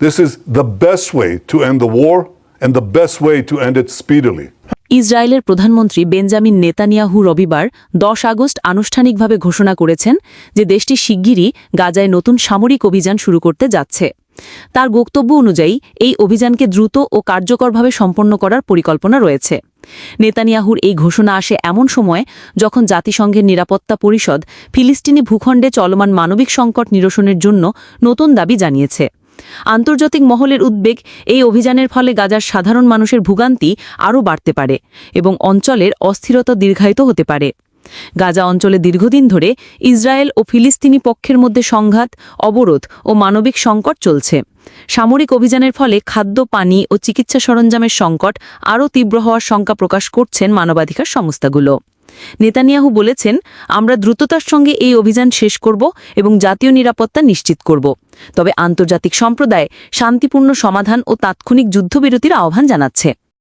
This is the best way to end the war and the best way to end it speedily. ইসরায়েলের প্রধানমন্ত্রী Benjamin Netanyahu রবিবার 10 August আনুষ্ঠানিকভাবে ঘোষণা করেছেন যে দেশটি শিগগিরই গাজায় নতুন সামরিক অভিযান শুরু করতে যাচ্ছে। তার বক্তব্য অনুযায়ী এই অভিযানকে দ্রুত ও কার্যকরভাবে সম্পন্ন করার পরিকল্পনা রয়েছে। নেতানিয়াহুর এই ঘোষণা আসে এমন সময় যখন জাতিসংঘের নিরাপত্তা পরিষদ ফিলিস্তিনি ভূখণ্ডে চলমান মানবিক সংকট নিরসনের জন্য নতুন দাবি জানিয়েছে। আন্তর্জাতিক মহলের উদ্বেগ, এই অভিযানের ফলে গাজার সাধারণ মানুষের ভোগান্তি আরও বাড়তে পারে এবং অঞ্চলের অস্থিরতা দীর্ঘায়িত হতে পারে। গাজা অঞ্চলে দীর্ঘদিন ধরে ইসরায়েল ও ফিলিস্তিনি পক্ষের মধ্যে সংঘাত, অবরোধ ও মানবিক সংকট চলছে। সামরিক অভিযানের ফলে খাদ্য, পানি ও চিকিৎসা সরঞ্জামের সংকট আরও তীব্র হওয়ার শঙ্কা প্রকাশ করছেন মানবাধিকার সংস্থাগুলো। নেতানিয়াহু বলেছেন, আমরা দ্রুততার সঙ্গে এই অভিযান শেষ করব এবং জাতীয় নিরাপত্তা নিশ্চিত করব। তবে আন্তর্জাতিক সম্প্রদায় শান্তিপূর্ণ সমাধান ও তাৎক্ষণিক যুদ্ধবিরতির আহ্বান জানাচ্ছে।